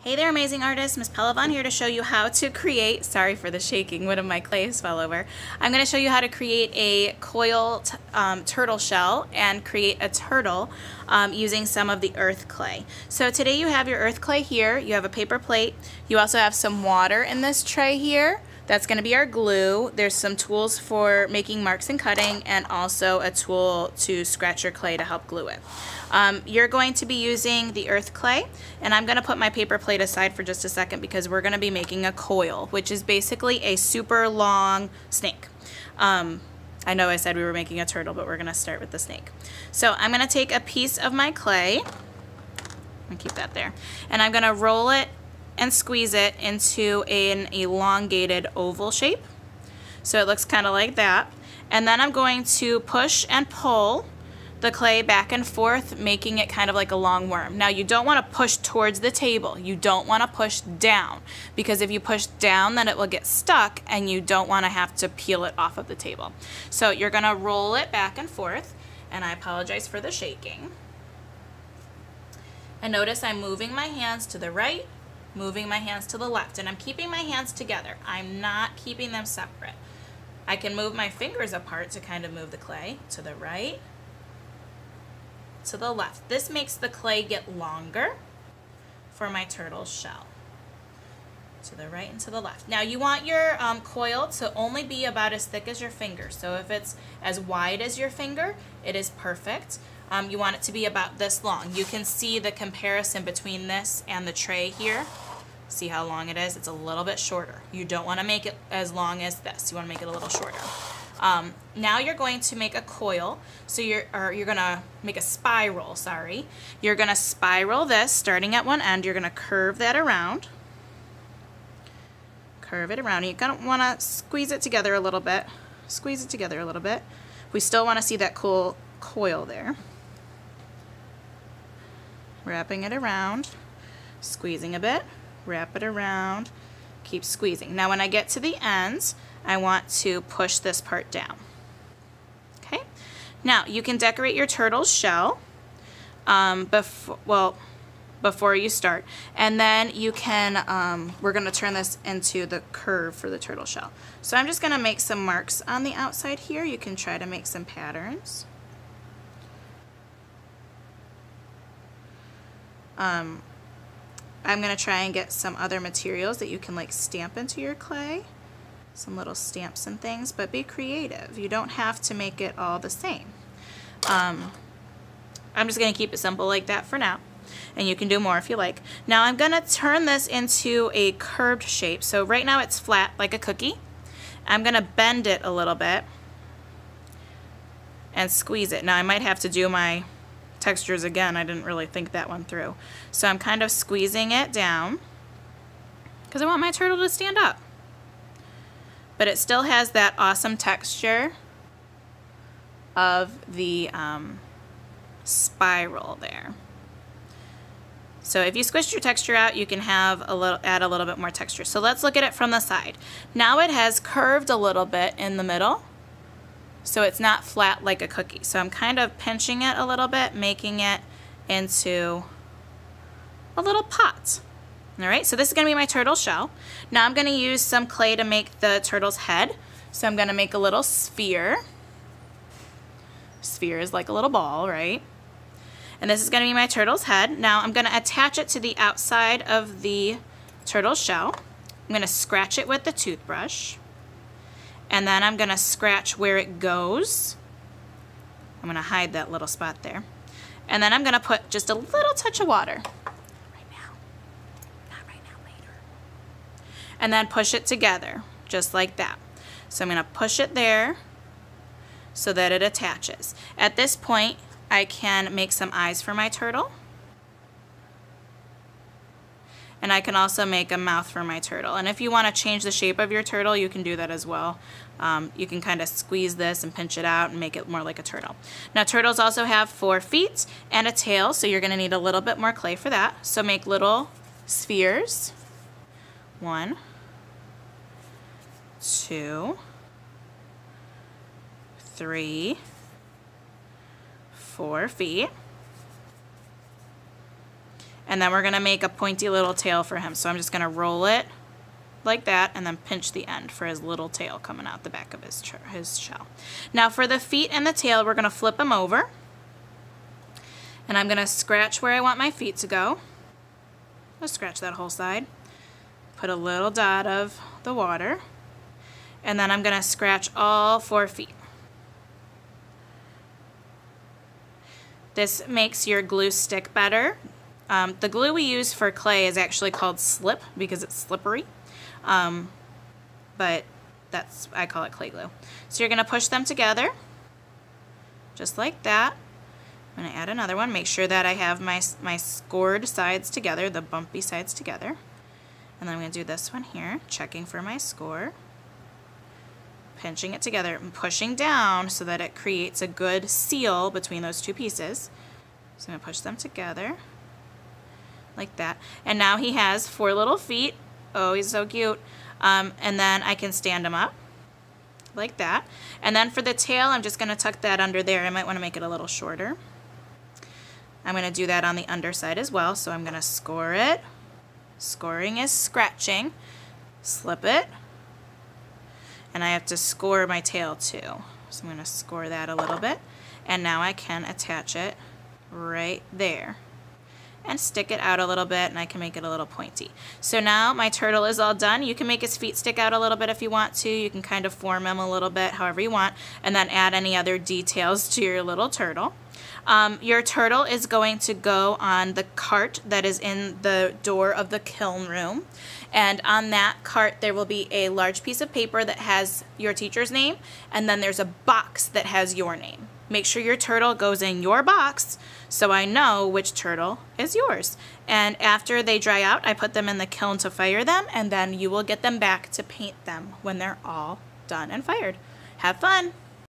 Hey there, amazing artists. Miss Pelavon here to show you how to create, sorry for the shaking, one of my clays fell over. I'm going to show you how to create a coil turtle shell and create a turtle using some of the earth clay. So today you have your earth clay here, you have a paper plate, you also have some water in this tray here. That's going to be our glue. There's some tools for making marks and cutting, and also a tool to scratch your clay to help glue it. You're going to be using the earth clay, and I'm going to put my paper plate aside for just a second because we're going to be making a coil, which is basically a super long snake. I know I said we were making a turtle, but we're going to start with the snake. So I'm going to take a piece of my clay, and keep that there, and I'm going to roll it and squeeze it into an elongated oval shape. So it looks kind of like that. And then I'm going to push and pull the clay back and forth, making it kind of like a long worm. Now you don't want to push towards the table. You don't want to push down, because if you push down, then it will get stuck and you don't want to have to peel it off of the table. So you're going to roll it back and forth, and I apologize for the shaking. And notice I'm moving my hands to the right, moving my hands to the left, and I'm keeping my hands together. I'm not keeping them separate. I can move my fingers apart to kind of move the clay to the right, to the left. This makes the clay get longer for my turtle shell. To the right and to the left. Now you want your coil to only be about as thick as your finger. So if it's as wide as your finger, it is perfect. You want it to be about this long. You can see the comparison between this and the tray here. See how long it is? It's a little bit shorter. You don't want to make it as long as this. You want to make it a little shorter. Now you're going to make a coil. So you're going to make a spiral, sorry. You're going to spiral this starting at one end. You're going to curve that around. Curve it around. You're going to want to squeeze it together a little bit. Squeeze it together a little bit. We still want to see that cool coil there. Wrapping it around, squeezing a bit, wrap it around, keep squeezing. Now when I get to the ends, I want to push this part down. Okay? Now you can decorate your turtle's shell before you start, and then you can, we're going to turn this into the curve for the turtle shell. So I'm just going to make some marks on the outside here. You can try to make some patterns. I'm going to try and get some other materials that you can like stamp into your clay. Some little stamps and things, but be creative. You don't have to make it all the same. I'm just going to keep it simple like that for now, and you can do more if you like. Now I'm going to turn this into a curved shape. So right now it's flat like a cookie. I'm going to bend it a little bit and squeeze it. Now I might have to do my textures again. I didn't really think that one through. So I'm kind of squeezing it down because I want my turtle to stand up. But it still has that awesome texture of the spiral there. So if you squished your texture out, you can have add a little bit more texture. So let's look at it from the side. Now it has curved a little bit in the middle. So it's not flat like a cookie. So I'm kind of pinching it a little bit, making it into a little pot. All right, so this is going to be my turtle shell. Now I'm going to use some clay to make the turtle's head. So I'm going to make a little sphere. Sphere is like a little ball, right? And this is going to be my turtle's head. Now I'm going to attach it to the outside of the turtle shell. I'm going to scratch it with the toothbrush. And then I'm going to scratch where it goes. I'm going to hide that little spot there. And then I'm going to put just a little touch of water. Right now. Not right now, later. And then push it together, just like that. So I'm going to push it there so that it attaches. At this point, I can make some eyes for my turtle. And I can also make a mouth for my turtle. And if you want to change the shape of your turtle, you can do that as well. You can kind of squeeze this and pinch it out and make it more like a turtle. Now turtles also have 4 feet and a tail, so you're going to need a little bit more clay for that. So make little spheres. 1, 2, 3, 4 feet. And then we're going to make a pointy little tail for him. So I'm just going to roll it like that and then pinch the end for his little tail coming out the back of his shell. Now for the feet and the tail, we're going to flip them over. And I'm going to scratch where I want my feet to go. Let's scratch that whole side. Put a little dot of the water. And then I'm going to scratch all 4 feet. This makes your glue stick better. The glue we use for clay is actually called slip because it's slippery. But I call it clay glue. So you're going to push them together just like that. I'm going to add another one. Make sure that I have my scored sides together, the bumpy sides together. And then I'm going to do this one here, checking for my score. Pinching it together and pushing down so that it creates a good seal between those 2 pieces. So I'm going to push them together like that. And now he has 4 little feet. Oh, he's so cute. And then I can stand him up like that. And then for the tail, I'm just going to tuck that under there. I might want to make it a little shorter. I'm going to do that on the underside as well. So I'm going to score it. Scoring is scratching. Slip it. And I have to score my tail too. So I'm going to score that a little bit. And now I can attach it right there. And stick it out a little bit, and I can make it a little pointy. So now my turtle is all done. You can make his feet stick out a little bit if you want to. You can kind of form him a little bit however you want, and then add any other details to your little turtle. Your turtle is going to go on the cart that is in the door of the kiln room. And on that cart there will be a large piece of paper that has your teacher's name, and then there's a box that has your name. Make sure your turtle goes in your box so I know which turtle is yours. And after they dry out, I put them in the kiln to fire them, and then you will get them back to paint them when they're all done and fired. Have fun!